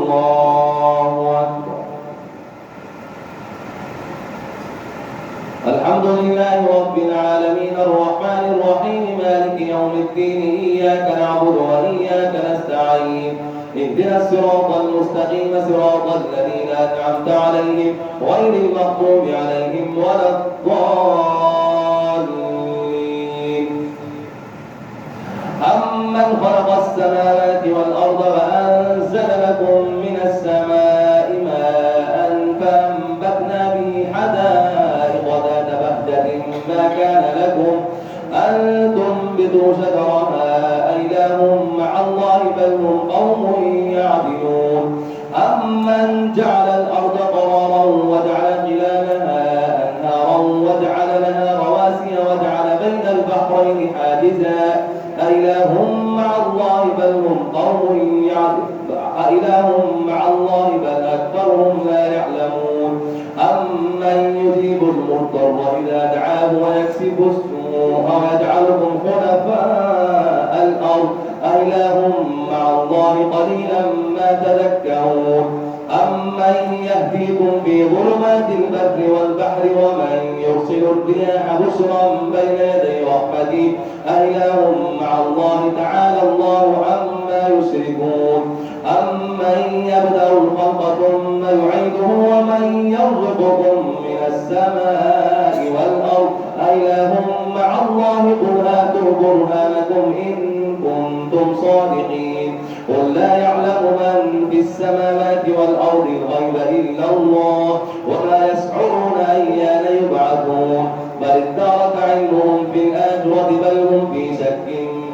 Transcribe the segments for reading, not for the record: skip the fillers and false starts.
الله أكبر. الحمد لله رب العالمين الرحمن الرحيم مالك يوم الدين إياك نعبد وإياك نستعين اهدنا الصراط المستقيم صراط الذين أنعمت عليهم غير المغضوب عليهم ولا الضالين. أمن خلق السماوات والأرض وأنزل لكم من السماء ماء فأنبتنا به حدائق ذات بهجة ما كان لكم أن تنبتوا شجرها أإله مع الله بل هم قوم يعدلون. أمن جعل الأرض قرارا وجعل خلالها أنهارا وجعل لها رواسي وجعل بين البحرين حاجزا أإله مع الله بل هم قوم يعدلون. أإله مع الله بل أكثرهم لا يعلمون. أمن يجيب المضطر إذا دعاه ويكسب السوء ويجعلكم خلفاء الأرض أإله مع الله قليلا ما تذكرون. أمن يهديكم في ظلمات البر والبحر ومن يرسل الرياح بشرا بين يدي رحمته أإله مع الله تعالى الله عما يشركون. أمن يبدأ الخلق ثم يعيده ومن يرزقكم من السماء والأرض أإله مع الله قل هاتوا برهانكم إن كنتم صادقين. قل لا يعلم من في السماوات والأرض الغيب إلا الله وما يشعرون أيان يبعثون. بل ادارك علمهم في الآخرة بل هم في شك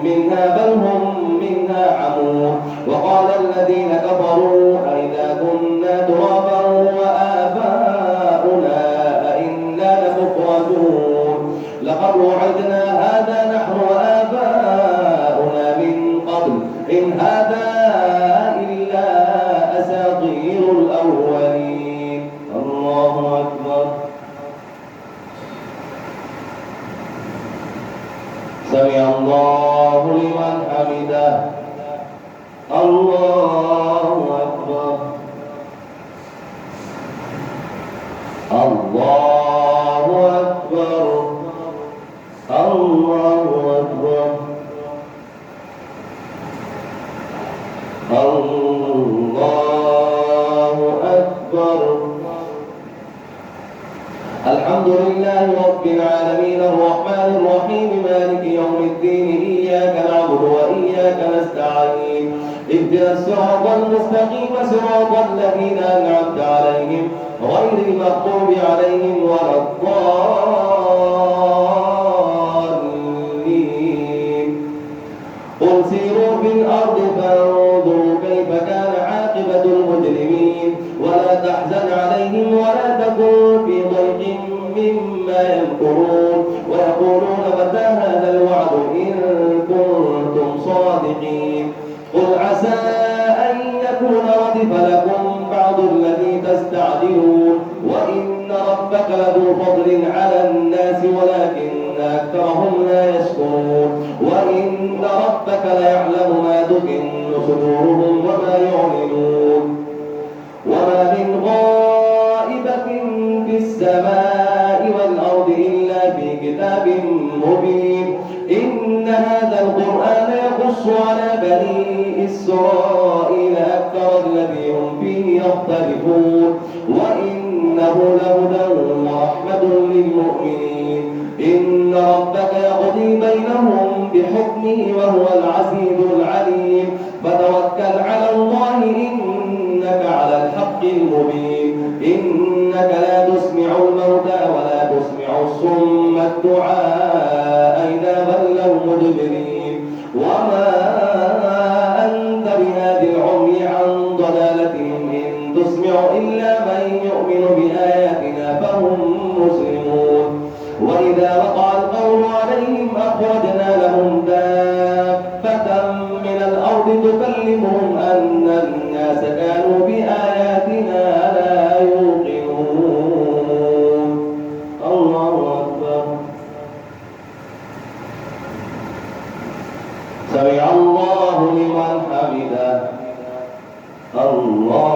منها بل هم منها عمون. وقال الذين كفروا أئذا كنا ترابا وآباؤنا أئنا لمخرجون لقد وعدنا هذا نحن وآباؤنا من قبل إن هذا إلا أساطير الأولين. الله أكبر. سمع الله لمن حمده. الله أكبر. الله أكبر. الله أكبر. الله أكبر. الحمد لله رب العالمين الرحمن الرحيم مالك يوم الدين إياك نعبد وإياك نستعين اهدنا الصراط المستقيم صراط الذين أنعمت عليهم غير المغضوب عليهم ولا الضالين. قل سيروا في الأرض فانظروا كيف كان عاقبة المجرمين ولا تحزن عليهم ولا تكن في ضيق مما يمكرون ويقولون متى هذا الوعد إن كنتم صادقين. قل عسى أن يكون ردف لكم بعض الذي تستعجلون وإن ربك لذو فضل على الناس ولكن أكثرهم لا يشكرون. وإن ربك ليعلم ما تكن صدورهم وما يعلنون. وما من غائبة في السماء والأرض إلا في كتاب مبين. إن هذا القرآن يقص على بني إسرائيل أكثر الذي هم فيه يختلفون وإنه لهدى ورحمة للمؤمنين. إن ربك يقضي بينهم بحكمه وهو العزيز العليم. فتوكل على الله إنك على الحق المبين. إنك لا تسمع الموتى ولا تسمع الصم الدعاء إذا ولوا مدبرين. وما أنت بهادي العمي عن ضلالتهم إن تسمع إلا من يؤمن بآياتنا فهم مسلمون. وإذا وقع القول عليهم أخرجنا لهم دابة من الأرض تكلمهم أن الناس كانوا بآياتنا لا يوقنون. الله أكبر. سمع الله لمن حمده. الله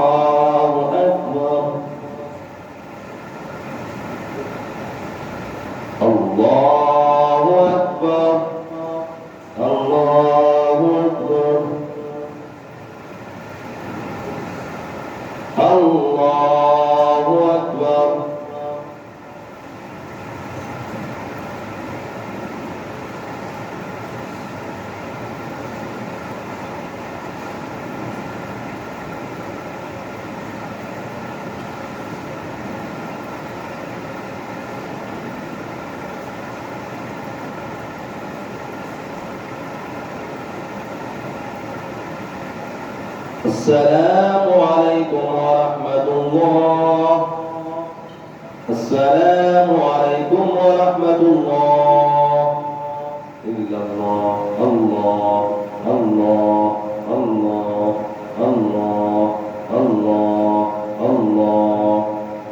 الله أكبر. السلام عليكم ورحمة الله. السلام عليكم ورحمة الله. إلا الله الله الله الله الله الله الله.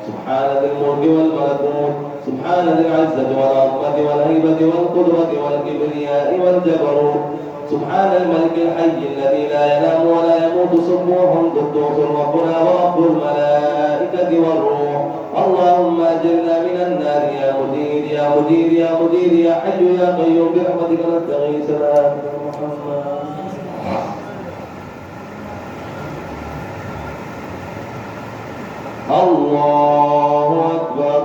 سبحان ذي الملك والملكوت، سبحان ذي العزة والعظمة والهيبة والقدرة والكبرياء والجبروت، سبحان الملك الحي الذي لا ينام ولا يموت، سبوح قدوس ربنا ورب الملائكة والروح. اللهم أجرنا من النار يا مجير يا مجير يا مجير يا حي يا قيوم برحمتك نستغيث. سلام محمد. الله أكبر.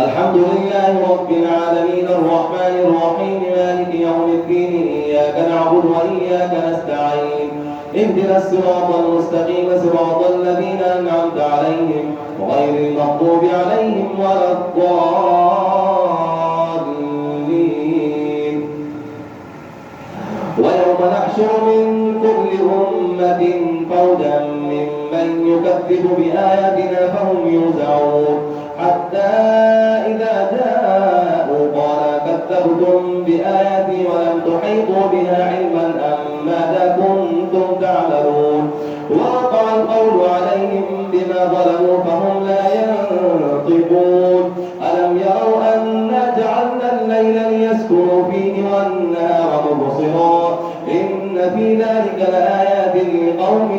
الحمد لله رب العالمين الرحمن الرحيم مالك يوم الدين إياك نعبد وإياك نستعين اهدنا الصراط المستقيم صراط الذين أنعمت عليهم غير المغضوب عليهم ولا الضالين. ويوم نحشر من كل أمة فوجا ممن يكذب بآياتنا فهم يوزعون حتى إذا جاءوا قال كذبتم بآياتي ولم تحيطوا بها علما أم ماذا كنتم تعملون. ووقع القول عليهم بما ظلموا فهم لا ينطقون. ألم يروا أنا جعلنا الليل ليسكنوا فيه والنهار مبصرا إن في ذلك لآيات لقوم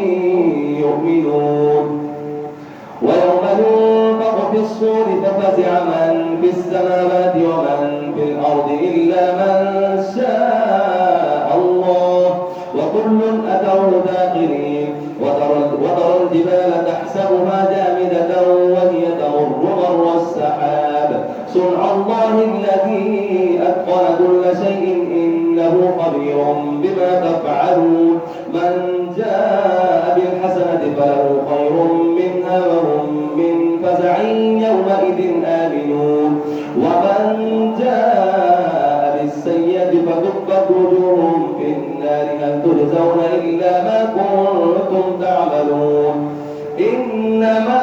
يؤمنون. ويوم ينفخ في الصور ففزع من في السماوات ومن في الأرض إلا من شاء الله وكل أتوه داخرين. وترى الجبال تحسبها جامدة وهي تمر مر السحاب صنع الله الذي أتقن كل شيء إنه خبير بما تفعلون. من جاء بالحسنة فله خير منها وهم من فزع يومئذ آمنون. ومن جاء بالسيئة فكبت وجوههم في النار هل تجزون إلا ما كنتم تعملون. إنما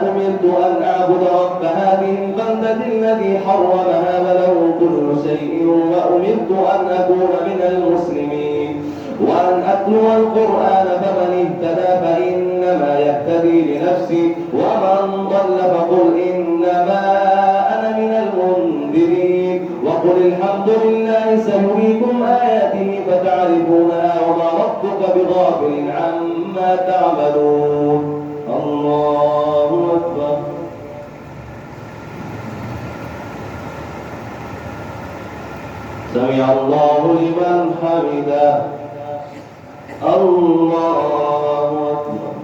أمرت أن أعبد رب هذه البلدة الذي حرمها وله كل شيء وأمرت أن أكون من المسلمين وأن أتلو القرآن فمن اهتدى فإنما يهتدي لنفسه ومن ضل فقل إنما أنا من المنذرين. وقل الحمد لله سيريكم آياته فتعرفونها وما ربك بغافل عما تعملون. الله أكبر. سمع الله لمن حمده. الله أكبر.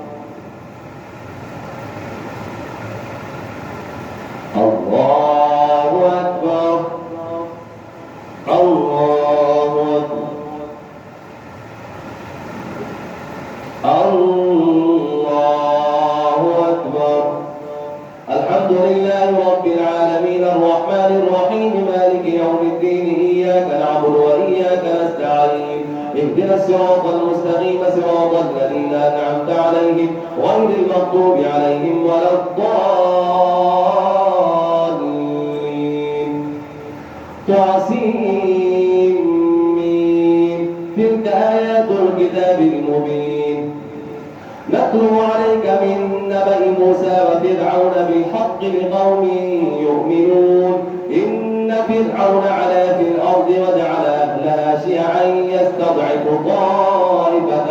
الله أكبر. الله أكبر. الله أكبر. الحمد لله رب العالمين الرحمن الرحيم مالك يوم الدين إياك نعبد وإياك نستعين اهدنا الصراط المستقيم صراط الذين أنعمت عليهم غير المغضوب عليهم ولا الضالين. طاسين. تلك آيات الكتاب المبين نتلو عليك من نبأ موسى وفرعون بالحق لقوم يؤمنون. إن فرعون علا في الأرض وجعل أهلها شيعا يستضعف طائفة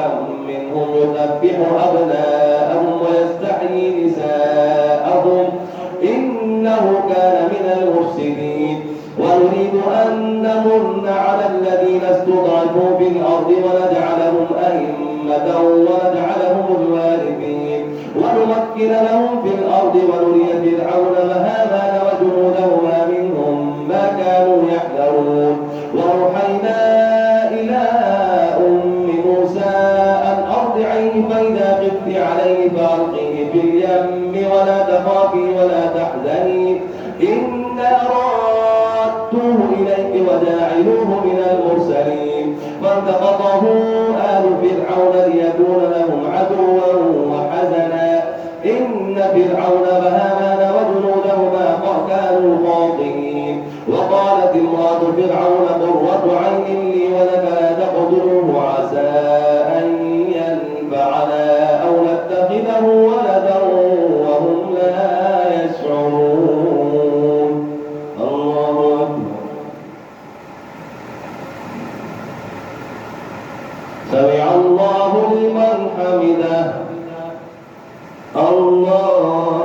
منهم يذبح أبناءهم ويستحيي نساءهم إنه كان من المفسدين. ونريد أن نمن على الذين استضعفوا في الأرض أمة ونجعلهم الوارثين ونمكن لهم في الأرض ونري فرعون وهامان وجنودهما منهم ما كانوا يحذرون وأوحينا إلى أم موسى أن أرضعيه فإذا خفت عليه فألقيه في اليم ولا تخافي ولا تحزني إنا رادوه إليك وجاعلوه من المرسلين فالتقطه آل فرعون ليكون لهم عدوا وحزنا إن فرعون وهامان وجنودهما كانوا خاطئين وقالت امرأة فرعون قرة عين لي ولك لا تقتلوه عسى أن ينفعنا أو نتخذه ولدا وهم لا يشعرون. الله أكبر. سمع الله لمن حمده. الله